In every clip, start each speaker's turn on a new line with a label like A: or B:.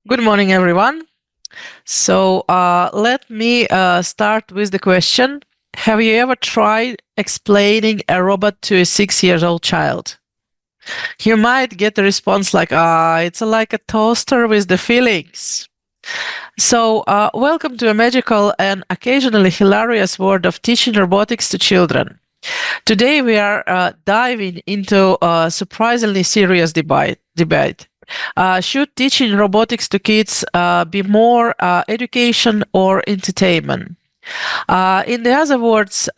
A: Good morning, everyone. So let me start with the question. Have you ever tried explaining a robot to a 6-year-old child? You might get a response like, it's like a toaster with the feelings. So welcome to a magical and occasionally hilarious world of teaching robotics to children. Today we are diving into a surprisingly serious debate. Should teaching robotics to kids be more education or entertainment? In the other words,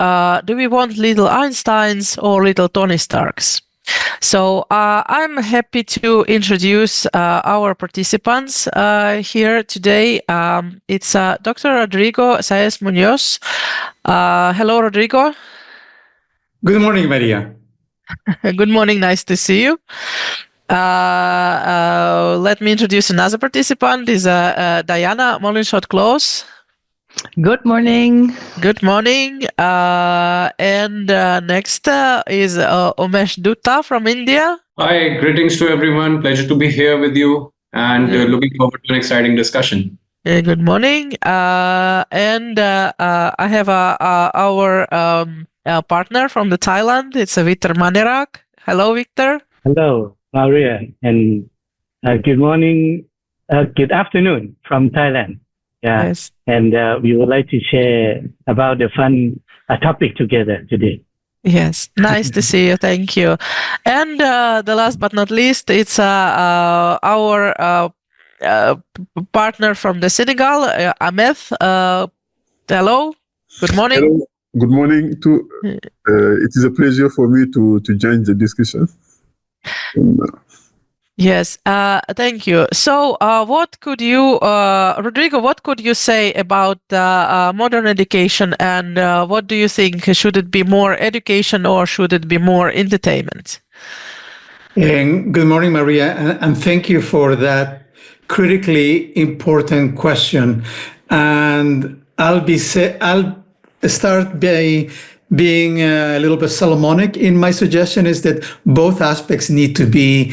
A: do we want little Einsteins or little Tony Starks? So I'm happy to introduce our participants here today. It's Dr. Rodrigo Saez Munoz. Hello, Rodrigo.
B: Good morning, Maria.
A: Good morning. Nice to see you. Let me introduce another participant. Is Diana Molinshot-Close.
C: Good morning.
A: Good morning. And next is Omesh Dutta from India.
D: Hi, greetings to everyone. Pleasure to be here with you and looking forward to an exciting discussion.
A: Good morning. And I have our partner from the Thailand. It's Victor Manerak. Hello, Victor.
E: Hello, Maria, and good morning, good afternoon from Thailand. Yeah,
A: Yes.
E: and we would like to share about the fun topic together today.
A: Yes, nice to see you. Thank you. And the last but not least, it's our partner from the Senegal, Ahmed. Hello. Good morning.
F: Hello. Good morning. It is a pleasure for me to join the discussion.
A: Yes, thank you. So, what could you, Rodrigo, what could you say about modern education, and what do you think? Should it be more education or should it be more entertainment?
B: And good morning, Maria, and thank you for that critically important question. And I'll start by being a little bit Solomonic in my suggestion is that both aspects need to be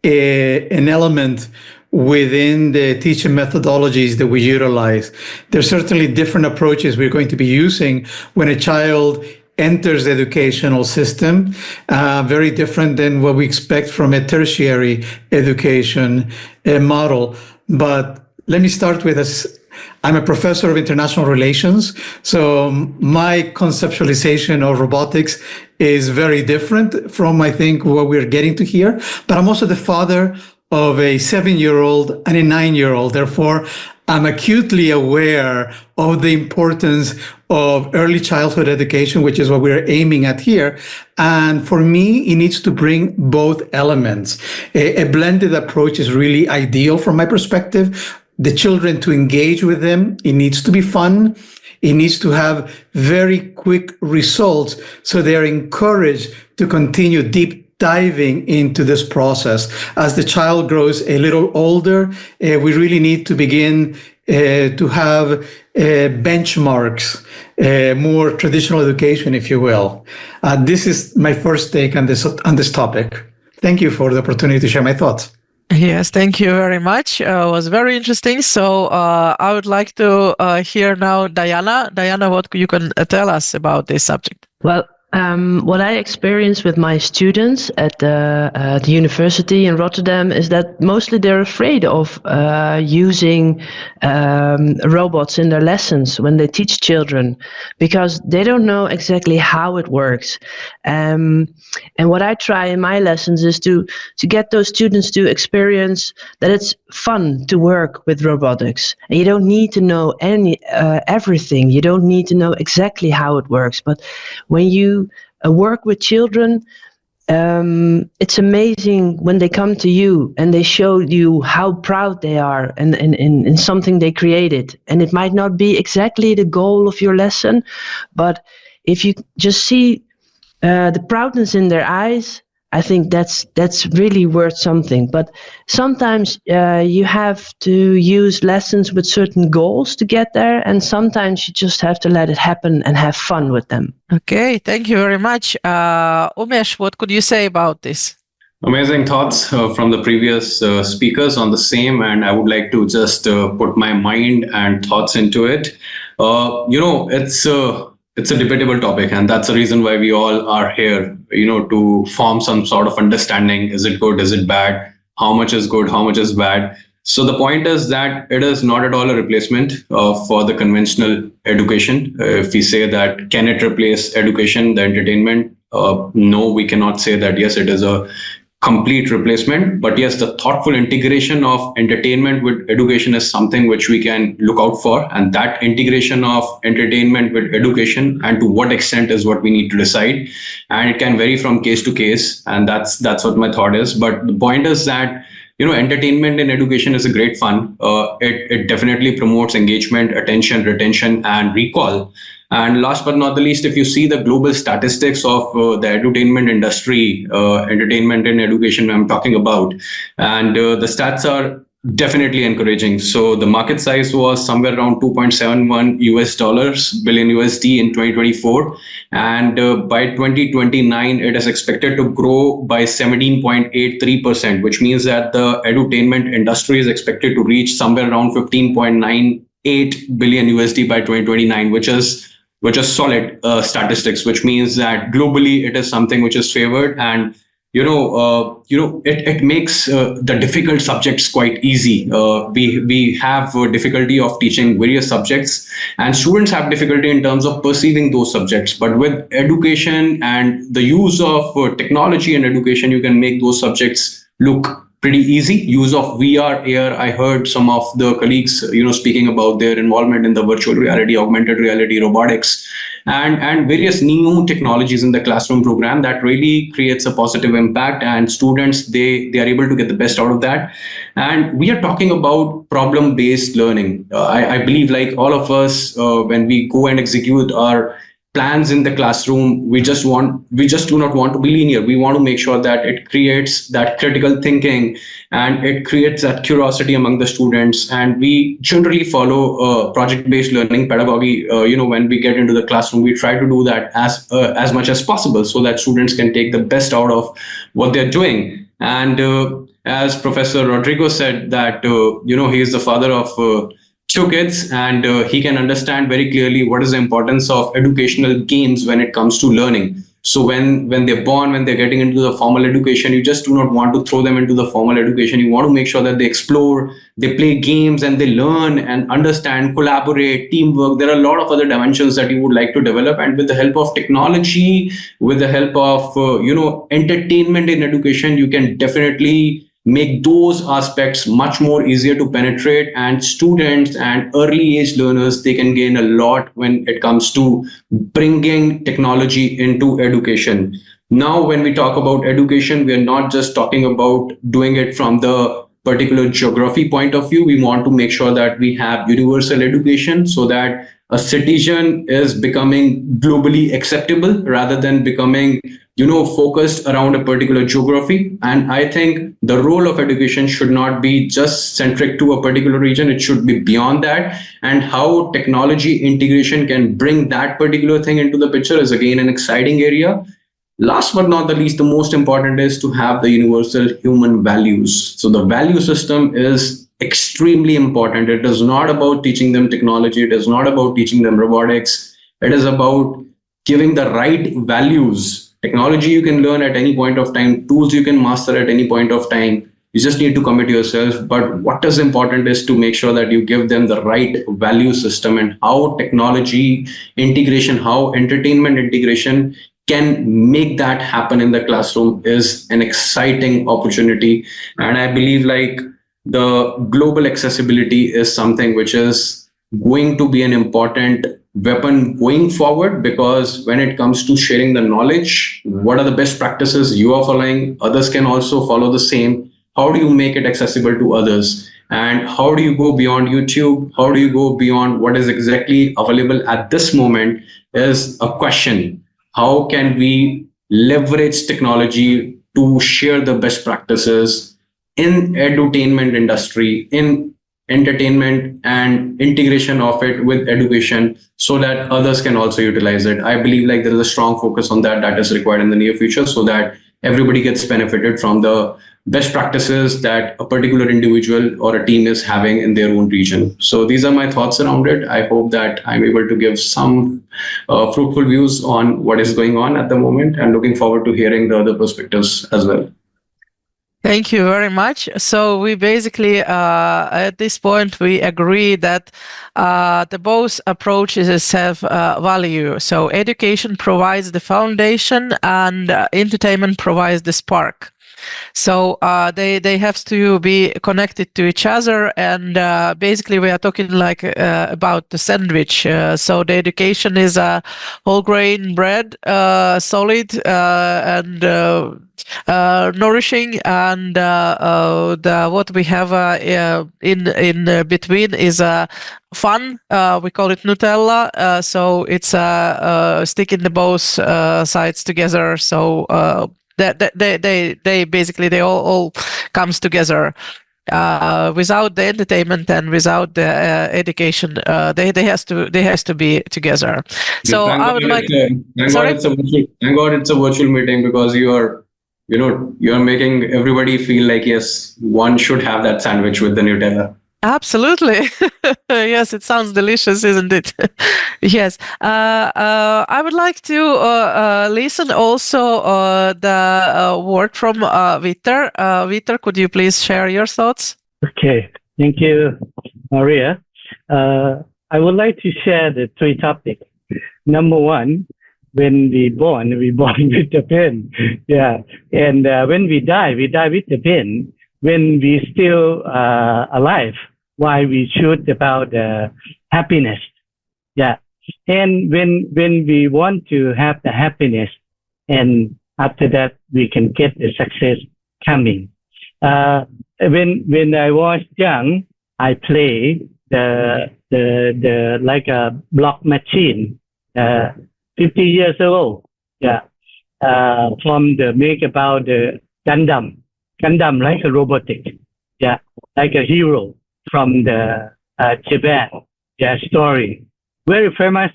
B: an element within the teaching methodologies that we utilize. There's certainly different approaches we're going to be using when a child enters the educational system, very different than what we expect from a tertiary education model. But let me start with this. I'm a professor of international relations, so my conceptualization of robotics is very different from, I think, what we're getting to here. But I'm also the father of a 7-year-old and a 9-year-old. Therefore, I'm acutely aware of the importance of early childhood education, which is what we're aiming at here. And for me, it needs to bring both elements. A blended approach is really ideal from my perspective. The children to engage with them, it needs to be fun. It needs to have very quick results. So they're encouraged to continue deep diving into this process. As the child grows a little older, we really need to begin to have benchmarks, more traditional education, if you will. This is my first take on this topic. Thank you for the opportunity to share my thoughts.
A: Yes, thank you very much. It was very interesting. So I would like to hear now Diana. Diana, what you can tell us about this subject?
C: Well, what I experience with my students at the university in Rotterdam is that mostly they're afraid of using robots in their lessons when they teach children, because they don't know exactly how it works. And what I try in my lessons is to get those students to experience that it's fun to work with robotics. And you don't need to know everything. You don't need to know exactly how it works. But when you work with children, it's amazing when they come to you and they show you how proud they are in something they created. And it might not be exactly the goal of your lesson, but if you just see the proudness in their eyes, I think that's really worth something. But sometimes you have to use lessons with certain goals to get there, and sometimes you just have to let it happen and have fun with them.
A: Okay, thank you very much. Umesh, what could you say about this?
D: Amazing thoughts from the previous speakers on the same, and I would like to just put my mind and thoughts into it. It's a debatable topic, and that's the reason why we all are here. To form some sort of understanding: is it good? Is it bad? How much is good? How much is bad? So the point is that it is not at all a replacement for the conventional education. If we say that can it replace education, the entertainment? No, we cannot say that. Yes, it is a complete replacement, but yes, the thoughtful integration of entertainment with education is something which we can look out for, and that integration of entertainment with education and to what extent is what we need to decide, and it can vary from case to case, and that's what my thought is. But the point is that entertainment in education is a great fun. It definitely promotes engagement, attention, retention, and recall. And last but not the least, if you see the global statistics of the edutainment industry, entertainment in education, I'm talking about, and the stats are definitely encouraging. So the market size was somewhere around 2.71 US dollars billion USD in 2024, and by 2029 it is expected to grow by 17.83%, which means that the edutainment industry is expected to reach somewhere around 15.98 billion USD by 2029, which is solid statistics, which means that globally it is something which is favored, and it makes the difficult subjects quite easy. We have difficulty of teaching various subjects, and students have difficulty in terms of perceiving those subjects. But with education and the use of technology in education, you can make those subjects look pretty easy. Use of VR, AR. I heard some of the colleagues, speaking about their involvement in the virtual reality, augmented reality, robotics, and various new technologies in the classroom program that really creates a positive impact. And students, they are able to get the best out of that. And we are talking about problem-based learning. I believe, like all of us, when we go and execute our plans in the classroom, we just do not want to be linear. We want to make sure that it creates that critical thinking and it creates that curiosity among the students. And we generally follow project-based learning pedagogy. When we get into the classroom, we try to do that as much as possible so that students can take the best out of what they're doing. And as Professor Rodrigo said, that he is the father of two kids, and he can understand very clearly what is the importance of educational games when it comes to learning. So when they're born, when they're getting into the formal education, you just do not want to throw them into the formal education. You want to make sure that they explore, they play games, and they learn and understand, collaborate, teamwork. There are a lot of other dimensions that you would like to develop, and with the help of technology, with the help of entertainment in education, you can definitely make those aspects much more easier to penetrate, and students and early age learners, they can gain a lot when it comes to bringing technology into education. Now, when we talk about education, we are not just talking about doing it from the particular geography point of view. We want to make sure that we have universal education so that a citizen is becoming globally acceptable rather than becoming focused around a particular geography. And I think the role of education should not be just centric to a particular region. It should be beyond that. And how technology integration can bring that particular thing into the picture is again an exciting area. Last but not the least, the most important is to have the universal human values. So the value system is extremely important. It is not about teaching them technology. It is not about teaching them robotics. It is about giving the right values. Technology you can learn at any point of time. Tools you can master at any point of time. You just need to commit yourself. But what is important is to make sure that you give them the right value system, and how technology integration, how entertainment integration can make that happen in the classroom is an exciting opportunity. And I believe like the global accessibility is something which is going to be an important weapon going forward, because when it comes to sharing the knowledge, what are the best practices you are following, others can also follow the same. How do you make it accessible to others? And how do you go beyond YouTube? How do you go beyond what is exactly available at this moment is a question. How can we leverage technology to share the best practices in edutainment industry, in entertainment and integration of it with education, so that others can also utilize it? I believe like there is a strong focus on that is required in the near future, so that everybody gets benefited from the best practices that a particular individual or a team is having in their own region. So these are my thoughts around it. I hope that I'm able to give some fruitful views on what is going on at the moment, and looking forward to hearing the other perspectives as well.
A: Thank you very much. So we basically, at this point, we agree that the both approaches have value. So education provides the foundation, and entertainment provides the spark. So they have to be connected to each other, and basically we are talking like about the sandwich. So the education is a whole grain bread, solid and nourishing, and the what we have in between is fun. We call it Nutella. So it's sticking the both sides together. So they basically they all comes together. Without the entertainment and without the education, they has to be together. So
D: Thank
A: I
D: God
A: would like.
D: thank God it's a virtual meeting, because you're making everybody feel like, yes, one should have that sandwich with the Nutella.
A: Absolutely. Yes, it sounds delicious, isn't it? Yes. I would like to listen also the word from Vitor. Vitor, could you please share your thoughts?
E: Okay, thank you, Maria. I would like to share the three topics. Number one, when we born with the pain. Yeah, and when we die with the pain. When we still alive, why we shoot about happiness. Yeah, and when we want to have the happiness, and after that we can get the success coming. When I was young, I play the like a block machine. 50 years ago, yeah, from the make about the Gundam like a robotic, yeah, like a hero from the Japan, yeah, story, very famous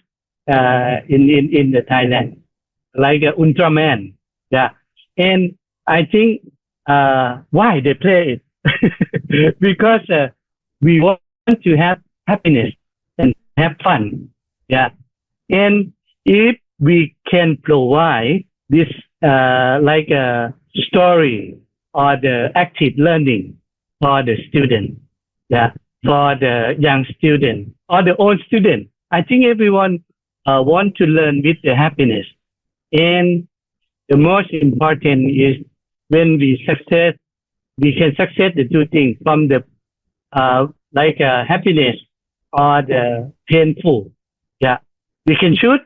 E: in the Thailand, like a Ultraman, yeah, and I think why they play it because we want to have happiness and have fun, yeah, and if we can provide this like a story or the active learning for the student, yeah, for the young student or the old student, I think everyone want to learn with the happiness. And the most important is when we can success the two things from the like happiness or the painful. Yeah, we can shoot.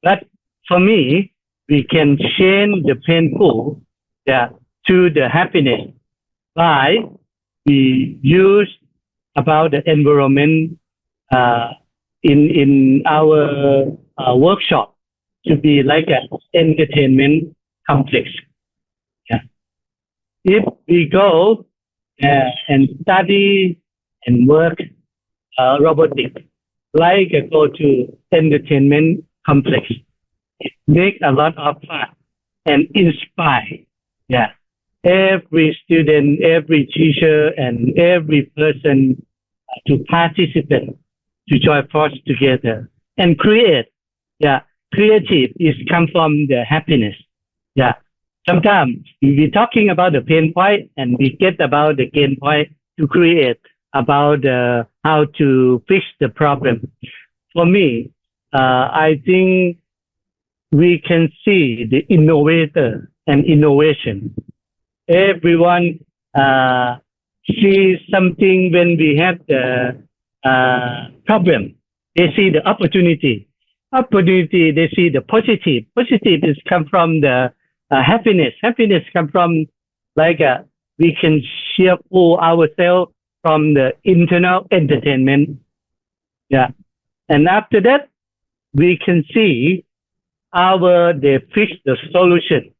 E: But for me, we can change the painful, yeah, to the happiness by we use about the environment in our workshop to be like an entertainment complex. Yeah. If we go and study and work robotics, like go to entertainment complex, it make a lot of fun and inspire. Yeah, every student, every teacher, and every person to participate, to join forces together and create. Yeah, creative is come from the happiness. Yeah, sometimes we're talking about the pain point and we get about the gain point to create about how to fix the problem. For me, I think we can see the innovator and innovation. Everyone sees something when we have the problem. They see the opportunity. Opportunity, they see the positive. Positive is come from the happiness. Happiness come from like we can cheerful ourselves from the internal entertainment. Yeah. And after that, we can see they fix the solution,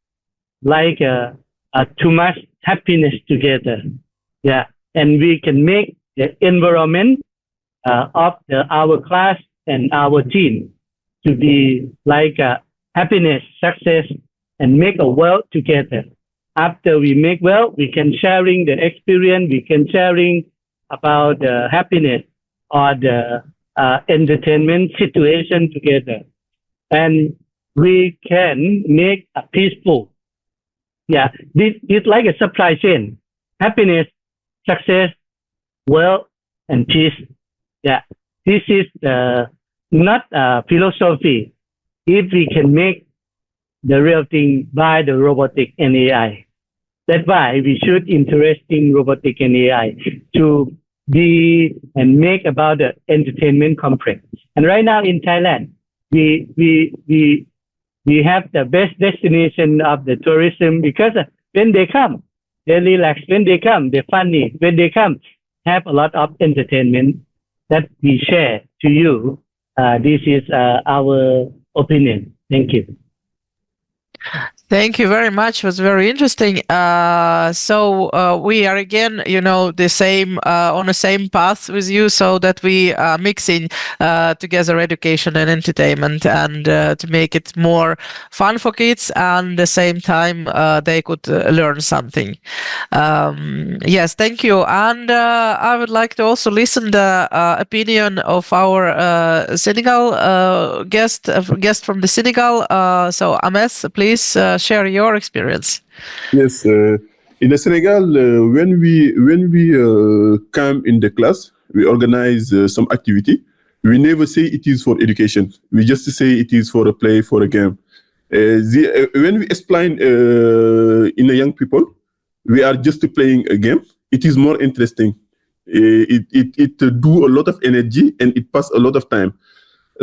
E: like too much happiness together. Yeah, and we can make the environment of our class and our team to be like happiness, success, and make a world together. after we make well, we can sharing the experience, we can sharing about the happiness or the entertainment situation together. And we can make a peaceful. Yeah, this is like a supply chain. Happiness, success, wealth, and peace. Yeah, this is not philosophy. If we can make the real thing by the robotic and AI. That's why we should interest in robotic and AI to be and make about the entertainment complex. And right now in Thailand, we have the best destination of the tourism because when they come, they relax. When they come, they're funny. When they come, have a lot of entertainment that we share to you. This is our opinion. Thank you.
A: Thank you very much. It was very interesting. So we are again, the same on the same path with you, so that we are mixing together education and entertainment, and to make it more fun for kids, and at the same time they could learn something. Yes, thank you. And I would like to also listen the opinion of our Senegal guest from the Senegal. So Omesh, please. Share your experience.
F: Yes, in the Senegal, when we come in the class, we organize some activity. We never say it is for education. We just say it is for a play, for a game. When we explain in the young people, we are just playing a game. It is more interesting. It do a lot of energy and it pass a lot of time.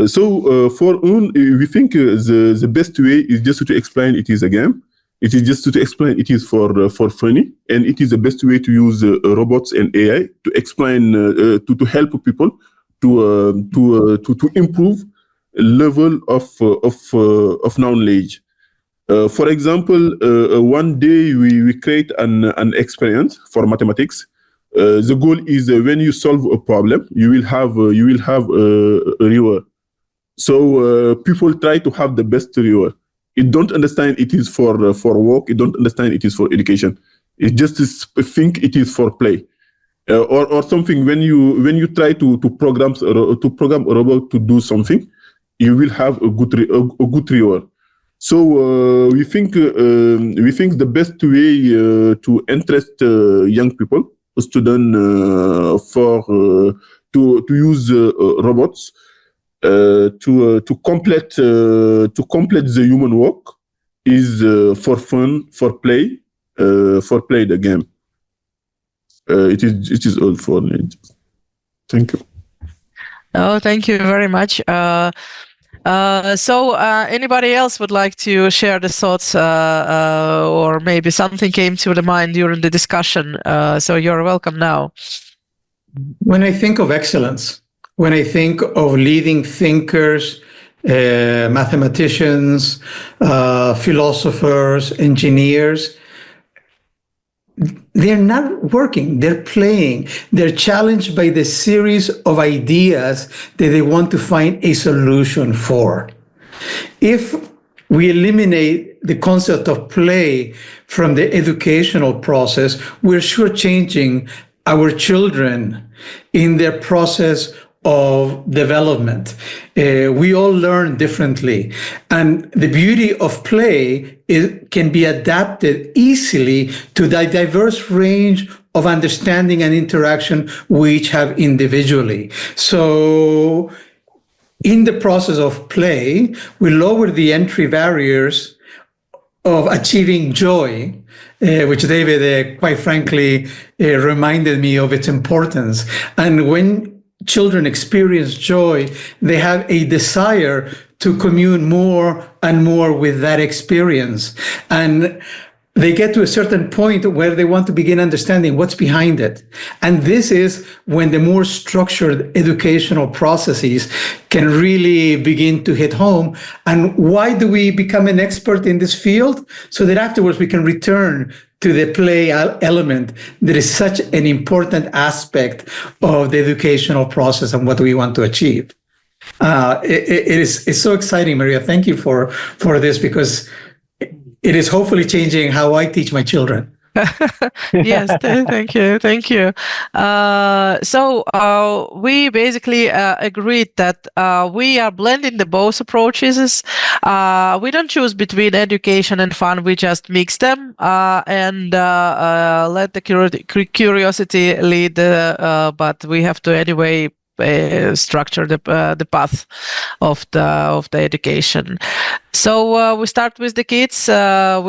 F: So for us, we think the best way is just to explain it is a game. It is just to explain it is for funny, and it is the best way to use robots and AI to explain to help people to improve level of knowledge. For example, one day we create an experience for mathematics. The goal is when you solve a problem, you will have a reward. So people try to have the best reward. It don't understand it is for work. It don't understand it is for education. It just think it is for play, or something. When you try to program a robot to do something, you will have a good reward. So we think the best way to interest young people, students, to use robots. To complete the human work is for fun, for play the game. It is all for me. Thank you.
A: Oh, thank you very much. So anybody else would like to share the thoughts, or maybe something came to the mind during the discussion? So you're welcome now.
B: When I think of excellence, when I think of leading thinkers, mathematicians, philosophers, engineers, they're not working, they're playing. They're challenged by the series of ideas that they want to find a solution for. If we eliminate the concept of play from the educational process, we're shortchanging our children in their process of development. We all learn differently. And the beauty of play can be adapted easily to the diverse range of understanding and interaction we each have individually. So in the process of play, we lower the entry barriers of achieving joy, which David, quite frankly, reminded me of its importance. And when children experience joy, they have a desire to commune more and more with that experience. And they get to a certain point where they want to begin understanding what's behind it. And this is when the more structured educational processes can really begin to hit home. And why do we become an expert in this field? So that afterwards we can return to the play element that is such an important aspect of the educational process and what we want to achieve. It's so exciting, Maria. Thank you for this, because it is hopefully changing how I teach my children.
A: Yes, thank you. So we basically agreed that we are blending the both approaches. We don't choose between education and fun. We just mix them and let the curiosity lead. But we have to anyway structure the path of the education. So we start with the kids. Then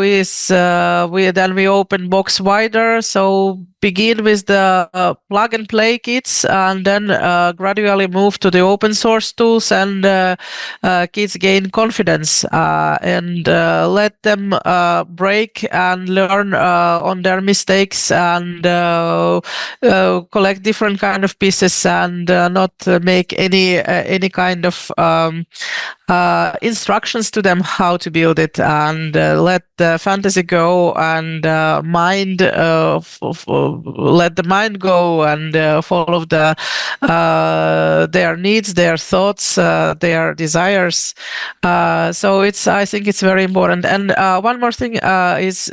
A: we open box wider. So begin with the plug and play kits, and then gradually move to the open source tools, and kids gain confidence and let them break and learn on their mistakes and collect different kind of pieces and not make any kind of instructions to them how to build it, and let the fantasy go and let the mind go and follow their needs, their thoughts, their desires. So I think it's very important. And one more thing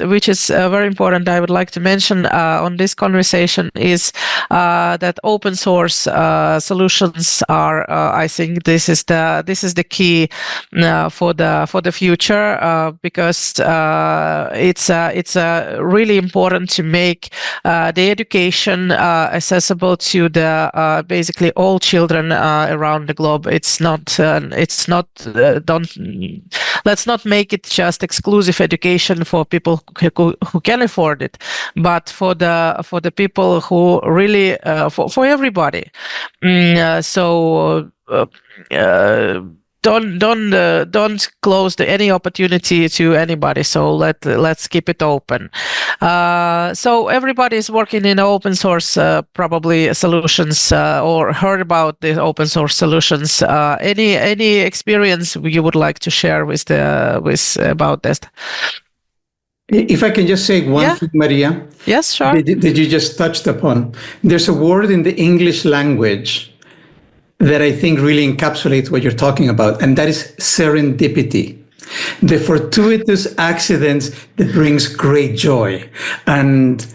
A: which is very important I would like to mention on this conversation is that open source solutions are I think this is the key for the future, because it's really important to make the education accessible to the basically all children around the globe. Let's not make it just exclusive education for people who can afford it, but for the people who really for everybody. Don't close any opportunity to anybody. So let's keep it open. So everybody is working in open source probably solutions or heard about the open source solutions. Any experience you would like to share with about this?
B: If I can just say one thing, Maria.
A: Yes, sure.
B: That you just touched upon. There's a word in the English language that I think really encapsulates what you're talking about, and that is serendipity. The fortuitous accidents that brings great joy. And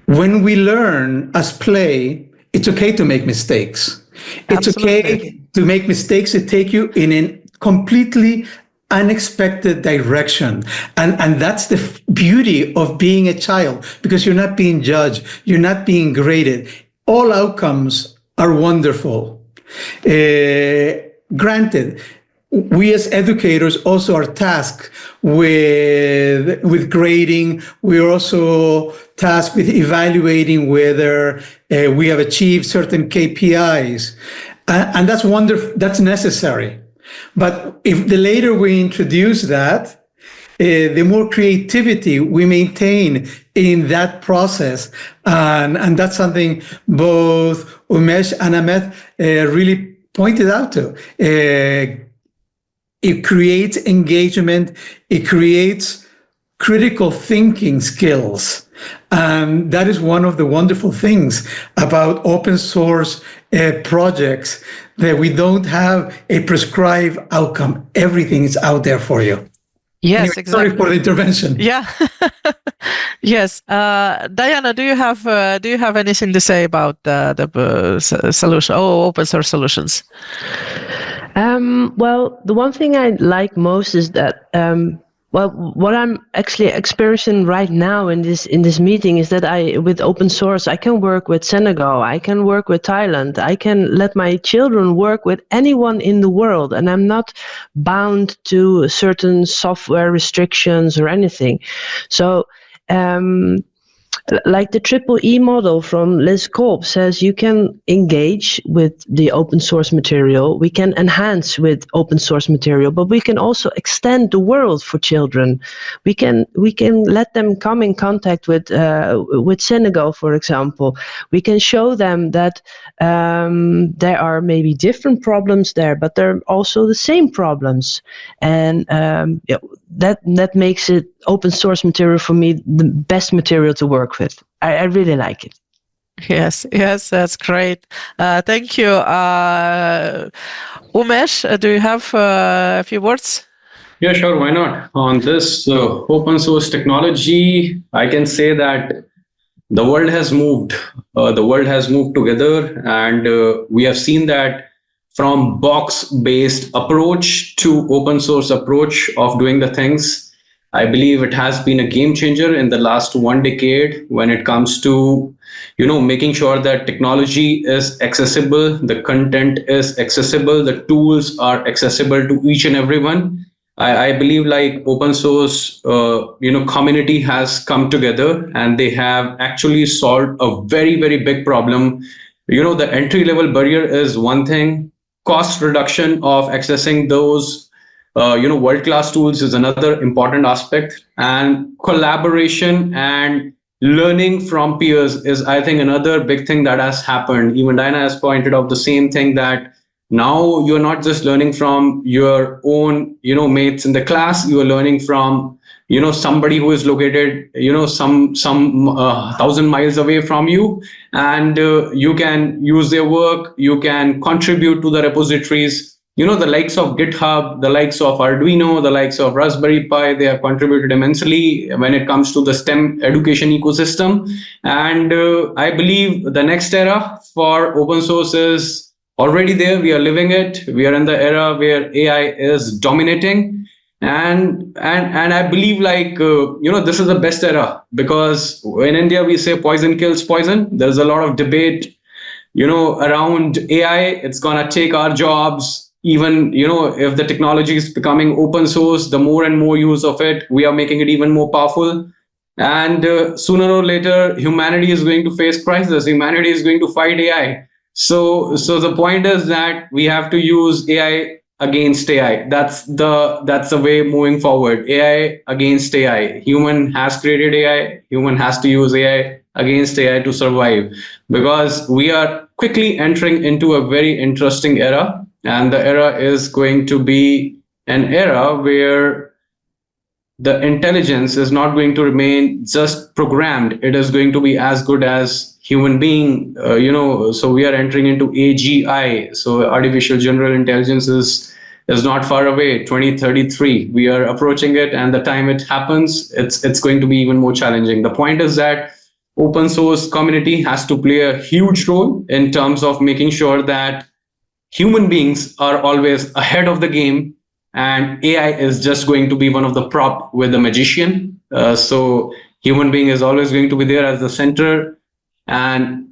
B: when we learn as play, it's okay to make mistakes. It's okay to make mistakes that take you in a completely unexpected direction. And that's the beauty of being a child, because you're not being judged, you're not being graded. All outcomes are wonderful. Granted, we as educators also are tasked with grading. We're also tasked with evaluating whether we have achieved certain KPIs. And that's wonderful, that's necessary. But if the later we introduce that, the more creativity we maintain in that process. And that's something both Omesh and Ahmed really pointed out to. It creates engagement, it creates critical thinking skills. And that is one of the wonderful things about open source projects, that we don't have a prescribed outcome. Everything is out there for you.
A: Yes,
B: anyway,
A: exactly.
B: Sorry for the intervention.
A: Yeah. Yes. Diana, do you have anything to say about the solution? Open source solutions.
C: Well, the one thing I like most is that what I'm actually experiencing right now in this meeting is that with open source, I can work with Senegal, I can work with Thailand, I can let my children work with anyone in the world, and I'm not bound to certain software restrictions or anything. So, like the triple E model from Liz Kolb says, you can engage with the open source material, we can enhance with open source material, but we can also extend the world for children. We can let them come in contact with Senegal, for example. We can show them that there are maybe different problems there, but they're also the same problems, and that makes it open source material for me the best material to work with. I really like it.
A: Yes, that's great. Thank you. Umesh, do you have a few words?
D: Yeah, sure. Why not? On this open source technology, I can say that the world has moved. The world has moved together, and we have seen that from box-based approach to open source approach of doing the things. I believe it has been a game changer in the last 1 decade when it comes to making sure that technology is accessible, the content is accessible, the tools are accessible to each and everyone. I believe like open source community has come together and they have actually solved a very very big problem. The entry level barrier is one thing. Cost reduction of accessing those world class tools is another important aspect, and collaboration and learning from peers is, I think, another big thing that has happened. Even Diana has pointed out the same thing, that now you're not just learning from your own mates in the class, you are learning from somebody who is located some 1,000 miles away from you, and you can use their work, you can contribute to the repositories. The likes of GitHub, the likes of Arduino, the likes of Raspberry Pi, they have contributed immensely when it comes to the STEM education ecosystem. And I believe the next era for open source is already there. We are living it. We are in the era where AI is dominating. And I believe like this is the best era, because in India we say poison kills poison. There's a lot of debate around AI. It's gonna take our jobs. Even if the technology is becoming open source, the more and more use of it, we are making it even more powerful. And sooner or later, humanity is going to face crisis. Humanity is going to fight AI. So the point is that we have to use AI against AI. That's the way moving forward. AI against AI. Human has created AI. Human has to use AI against AI to survive, because we are quickly entering into a very interesting era, and the era is going to be an era where the intelligence is not going to remain just programmed. It is going to be as good as human being. So we are entering into AGI. So artificial general intelligence is not far away. 2033, we are approaching it, and the time it happens, it's going to be even more challenging. The point is that open source community has to play a huge role in terms of making sure that human beings are always ahead of the game, and AI is just going to be one of the prop with the magician. So human being is always going to be there as the center, and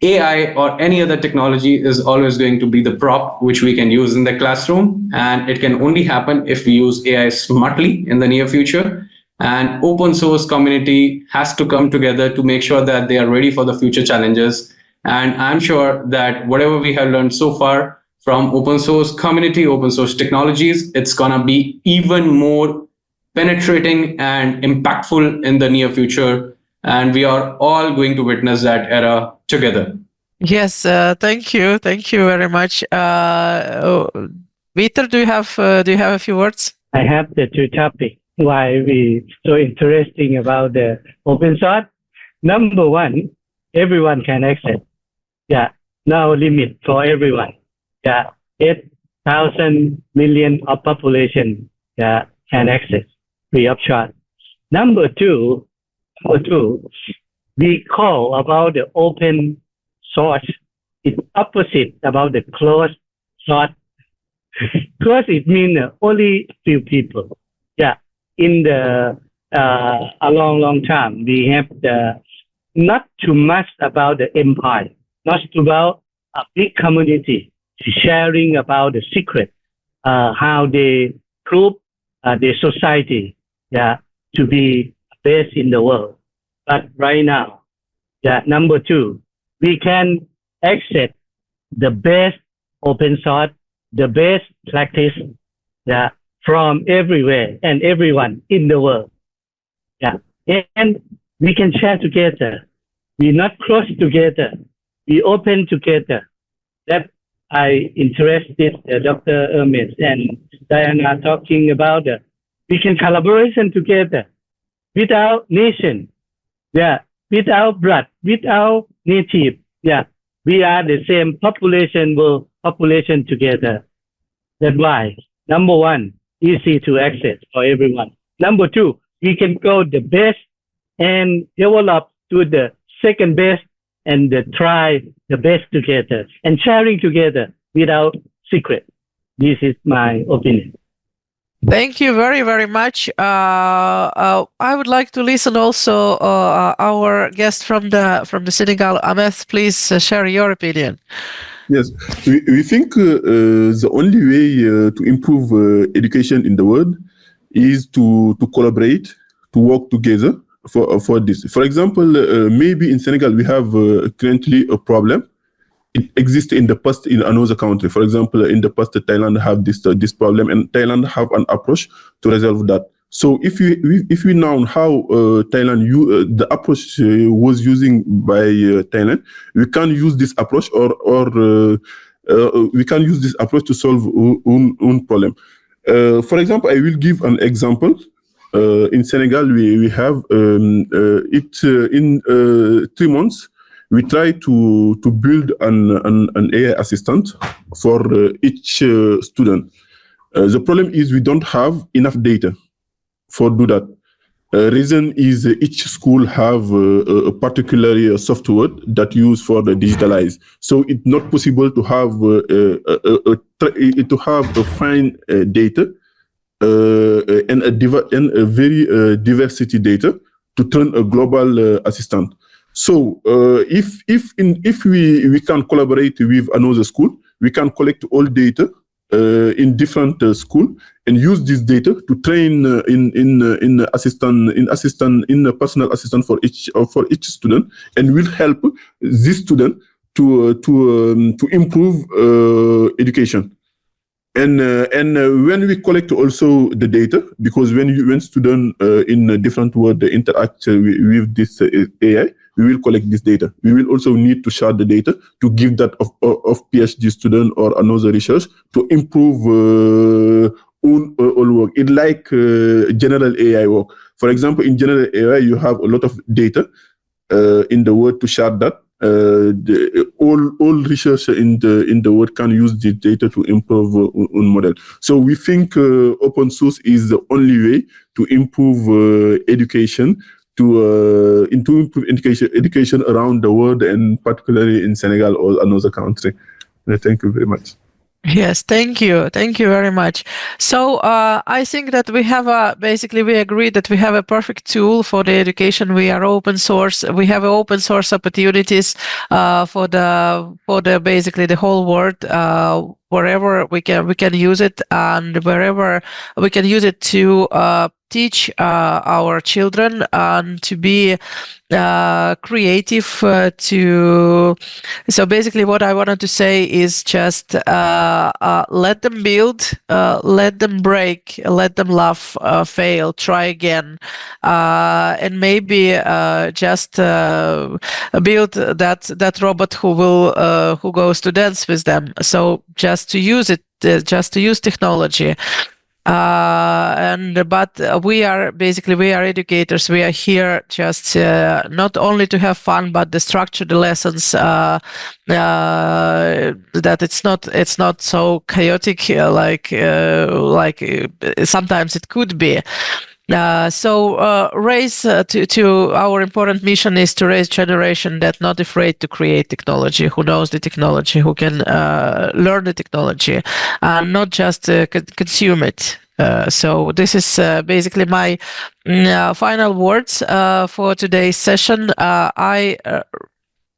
D: AI or any other technology is always going to be the prop which we can use in the classroom. And it can only happen if we use AI smartly in the near future. And open source community has to come together to make sure that they are ready for the future challenges. And I'm sure that whatever we have learned so far from open source community, open source technologies, it's gonna be even more penetrating and impactful in the near future. And we are all going to witness that era together.
A: Yes, thank you very much. Peter, do you have a few words?
E: I have the two topics why we so interesting about the open source. Number one, everyone can access. Yeah, no limit for everyone. Yeah, 8,000 million of population can access free of charge. Number two, we call about the open source. It's opposite about the closed source. Closed it means only few people. Yeah, in the a long time we have the not too much about the empire, not about a big community sharing about the secret, how they prove the society, to be best in the world. But right now, number two, we can access the best open source, the best practice, from everywhere and everyone in the world. And we can share together. We not close together. We open together. That I interested Dr. Omesh and Diana talking about. We can collaboration together without nation. Without blood, without native. We are the same population, world population together. That's why, number one, easy to access for everyone. Number two, we can go the best and develop to the second best and try the best together and sharing together without secret. This is my opinion.
A: Thank you very, very much. I would like to listen also our guest from the Senegal, Ahmed. Please share your opinion.
F: Yes, we think the only way to improve education in the world is to collaborate, to work together for this. For example, maybe in Senegal we have currently a problem. It exists in the past in another country. For example, in the past, Thailand have this problem, and Thailand have an approach to resolve that. So if we know how Thailand the approach was using by Thailand, we can use this approach or we can use this approach to solve one problem. For example, I will give an example. In Senegal, we have in 3 months. We try to build an AI assistant for each student. The problem is we don't have enough data for do that. Reason is each school have a particular software that use for the digitalize. So it's not possible to have a fine data and a very diversity data to turn a global assistant. So if we can collaborate with another school, we can collect all data in different school and use this data to train in a personal assistant for each student, and will help this student to improve education. And when we collect also the data, because when students in a different world interact with this AI, we will collect this data. We will also need to share the data to give that of PhD student or another research to improve all work. It's like general AI work. For example, in general AI, you have a lot of data in the world to share that. All research in the world can use the data to improve one model. So we think open source is the only way to improve education, to improve education around the world, and particularly in Senegal or another country. Thank you very much.
A: Yes, thank you very much. So I think that we have basically we agree that we have a perfect tool for the education. We are open source. We have open source opportunities for the basically the whole world. Wherever we can use it, and wherever we can use it to teach our children and to be creative. So basically, what I wanted to say is just let them build, let them break, let them laugh, fail, try again, and maybe just build that robot who goes to dance with them. So just to use it, just to use technology. But we are educators. We are here just not only to have fun, but to structure the lessons that it's not so chaotic like sometimes it could be. Raise to our important mission is to raise generation that's not afraid to create technology, who knows the technology, who can learn the technology, and not just consume it. So this is basically my final words for today's session. I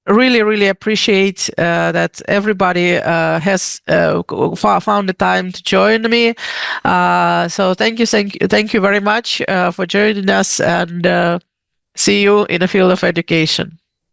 A: really appreciate that everybody has found the time to join me. So thank you very much for joining us, and see you in the field of education.